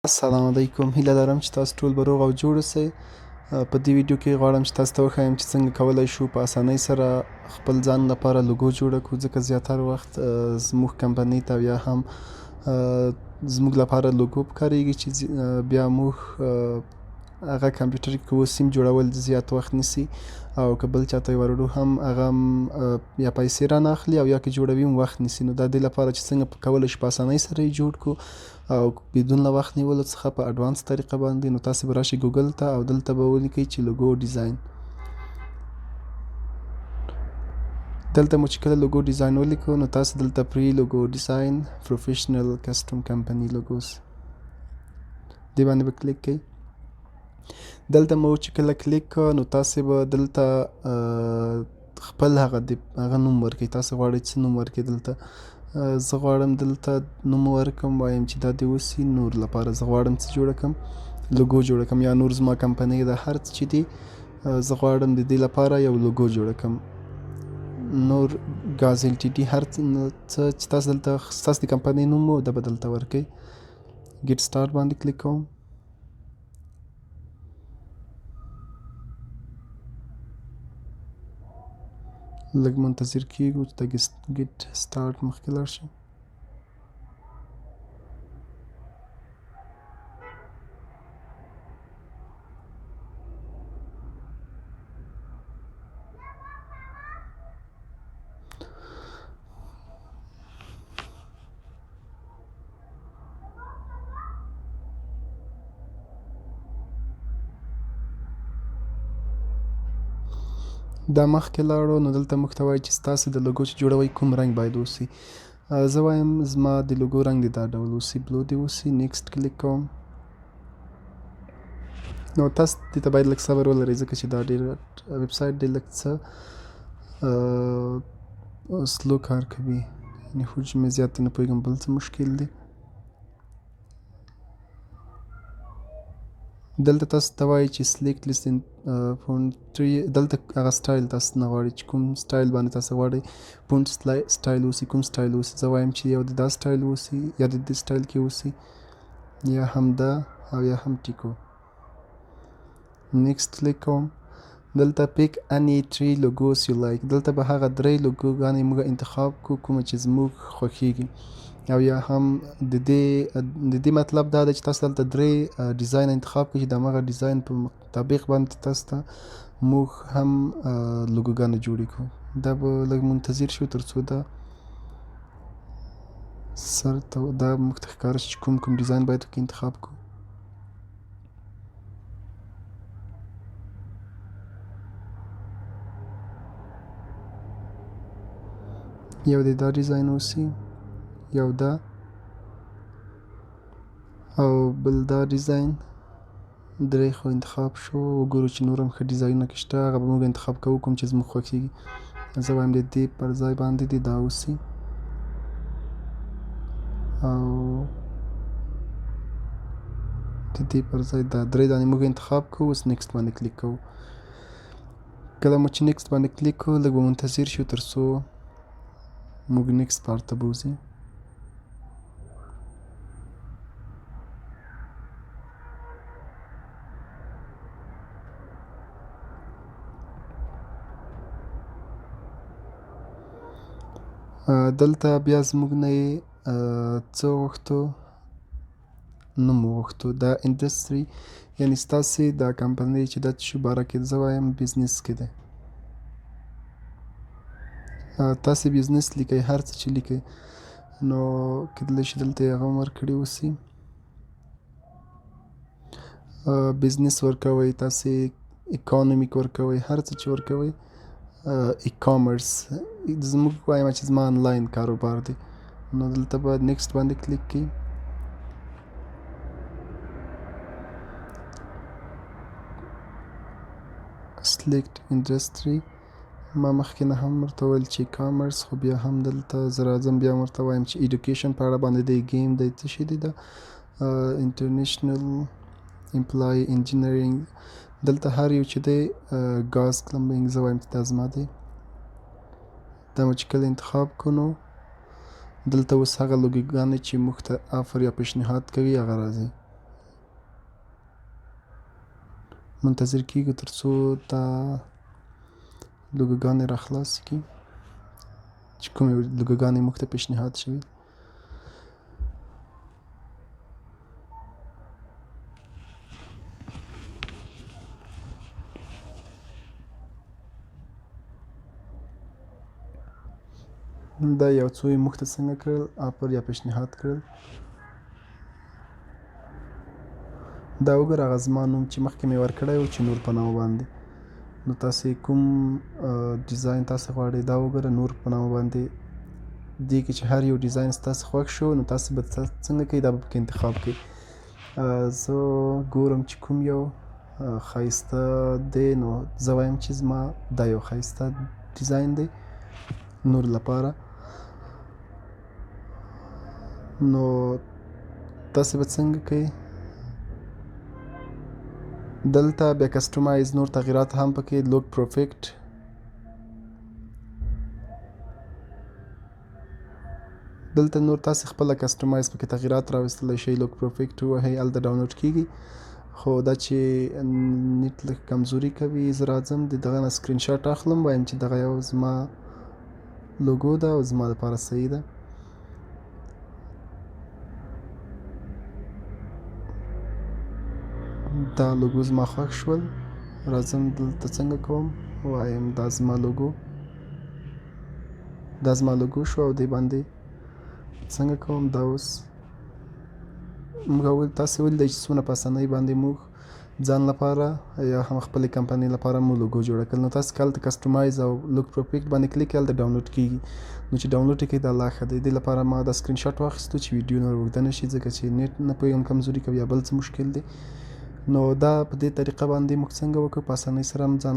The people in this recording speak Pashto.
السلام علیکم. هیله لرم چې تاسو ټول به روغ او جوړ اوسئ. په دې ویډیو کې غواړم چې تاسو ته وښایم چې څنګه کولای شو په اسانۍ سره خپل ځان لپاره لوګو جوړه کړو، ځکه زیاتره وخت زموږ کمپنۍ ته یا هم زموږ لپاره لوګو پکارېږي چې بیا موږ هغه کمپیوټر کې کوو سیم جوړول زیات وخت نیسي، او که بل چاته یې ورړو هم هغه یا پیسې رانه اخلي او یا که جوړوي هم وخت نیسي. نو دا دې لپاره چې څنګه کولی شو په اسانۍ سره یې جوړ کړو او بدون له وخت نیولو څخه په اډوانس طریقه باندې. نو تاسې به راشئ ګوګل ته او دلته به ولیکئ چې لوګو ډیزاین. دلته مو چې کله لوګو ډیزاین ولیکو نو تاسو دلته پری لوګو ډیزاین پروفیشنل کسټم کمپنی لوګوس دې باندې به کلیک کړئ. دلته مو چې کله کلیک کړه نو تاسې به دلته خپل هغه نوم ورکړئ. تاسو غواړئ څه نوم ورکړئ. دلته زه غواړم دلته نوم ورکړم، وایم چې دا دې وسي نور لپاره. زه غواړم څه جوړه کړم، لوګو جوړه کړم، یا نور زما کمپنۍ ده هر څه چې دي زه غواړم د دې لپاره یو لوګو جوړه کړم. نور ګاز ال ټي ډي هر څه چې تاسو دلته ستاسو د کمپنۍ نوم و دا به دلته ورکړئ. ګیټ سټارټ باندې کلیک کوم. لږ منتظر کېږو چې د ګیټ سټارټ مخکې لاړ شي. دا مخکې لاړو نو دلته موږ ته وایي چې ستاسې د لوګو چې جوړوئ کوم رنګ باید اوسي. زه وایم زما د لوګو رنګ دې دا ډول اوسي، بلو دې اوسي. نیکسټ کلیک کوم. نو تاسو دې ته باید لږ صبر ولرئ ځکه چې دا ډېر ویبسایټ ډېر لږ څه سلو کار کوي، یعنې خو مې زیات نه پوهېږم بل څه مشکل دی. دلته تاسو ته وایي چې سلیکټ لیست فونټ دلته هغه سټایل تاسو نه غواړئ چې کوم سټایل باندې تاسو غواړئ فونټ سټایل اوسي، کوم سټایل اوسي. زه وایم چې یو د دا سټایل اوسي یا د دې سټایل کې اوسي، یا هم دا او یا هم ټیکو. نیکسټ کلیک کوم. دلته پیک اني 3 لوګوس یو لایک. دلته به هغه 3 لوګوګانې موږ انتخاب کړو کومه چې زموږ خوښیږي، او یا هم د دې مطلب دا دی چې تاسو دلته 3 ډیزاین انتخاب کړئ چې د همغه ډیزاین په مطابق باندې تاسو ته موږ هم لوګوګانې جوړې کړو. دا به لږ منتظر شو تر څو دا سر ته دا موږ ته ښکاره شي چې کوم ډیزاین باید پکې انتخاب کړو. یو د دا ډیزاین اوسي، یو دا او بل دا ډیزاین. 3 خو انتخاب شو. وګورو چې نور هم ښه ډیزاینونه که شته هغه به موږ انتخاب کوو کوم چې زموږ خوښیږي. زه وایم د دې پر ځای باندې دې دا اوسي او د دې پر ځای دا 3 دانې موږ انتخاب کوو. اوس نیکسټ باندې کلیک کوو. کله مو چې نیکسټ باندې کلیک کوو لږ به منتظر شو تر څو موږ نیکسټ پارت ته بوځي. دلته بیا زموږ نه یې څه وغوښتو، نوم وغوښتو. دا انډسټري یعنې ستاسې دا کمپنۍ چې دا څه باره کې زه وایم بزنس کې دی. تاسې بزنس لیکئ، هر څه چې لیکئ نو کیدلی شي دلته یې هغه هم ورکړي اوسي. بزنس ورکوئ، تاسې اکانومیک ورکوئ، هر څه چې ورکوئ. ای کامرس زموږ وایم چې زما آنلاین کاروبار دی. نو دلته به نیکسټ باندې کلیک کړئ. سلیکټ انډسټري ما مخکې نه هم ورته ویل چې کامرس، خو بیا هم دلته زه راځم بیا ورته وایم چې ایډوکیشن په اړه باندې دی، گیم دی، څه شی دی، دا انټرنیشنل امپلای انجینرینګ. دلته هر یو چې دی ګاز کلمبینګ زه وایم چې دا زما دی. دا مو چې کله انتخاب کړو نو دلته اوس هغه لوګوګانې چې موږ ته آفر یا پیشنهاد کوي هغه راځي. منتظر کیږو تر څو دا لوګوګانې را خلاصې کړي چې کومې لوګوګانې موږ ته پیشنهاد شوي. دا یو څو یې موږ ته څنګه کړل آفر یا پیشنهاد کړل. دا وګوره هغه زما نوم چې مخکې مې ورکړی و چې نور په نامه باندې، نو تاسې کوم ډیزاین تاسې غواړئ دا وګوره نور په نامه باندې. دې کې چې هر یو ډیزاین ستاسې خوښ شو نو تاسې به څنګه کوئ دا به پکې انتخاب کړئ. زه ګورم چې کوم یو ښایسته دی نو زه وایم چې زما دا یو ښایسته ډیزاین دی نور لپاره. نو تاسې به څنګه کوئ، دلته بیا کسټمایز نور تغییرات هم پکې لوک پروفیکټ دلته نور تاسې خپله کسټمایز پکې تغییرات راوستلی شئ. لوک پروفیکټ ووهئ هلته ډاونلوډ کیږي. خو دا چې نیټ لږ کمزوري کوي زه راځم د دغه نه سکرین شاټ اخلم وایم چې دغه یو زما لوګو ده او زما لپاره صحیح ده. دا لوګو زما خوښ شول. راځم دلته څنګه کوم وایم دا زما لوګو شو او دې باندې څنګه کوم دا اوس موږ تاسې ولیدئ چې څومره په اسانۍ باندې موږ ځان لپاره یا هم خپلې کمپنۍ لپاره مو لوګو جوړه کړل. نو تاسې که هلته کسټمایز او لوک پروفیکټ باندې کلیک کړئ هلته ډاونلوډ کیږي. نو چې ډاونلوډ یې کړئ دا لا ښه دی. دې لپاره ما دا سکرین شاټ واخیستو چې ویډیو نور اوږده نه شي ځکه چې نیټ نه پوهېږم کمزوري کوي یا بل څه مشکل دی. نو دا په دې طریقه باندې موږ څنګه وکړو په اسانۍ سره هم ځان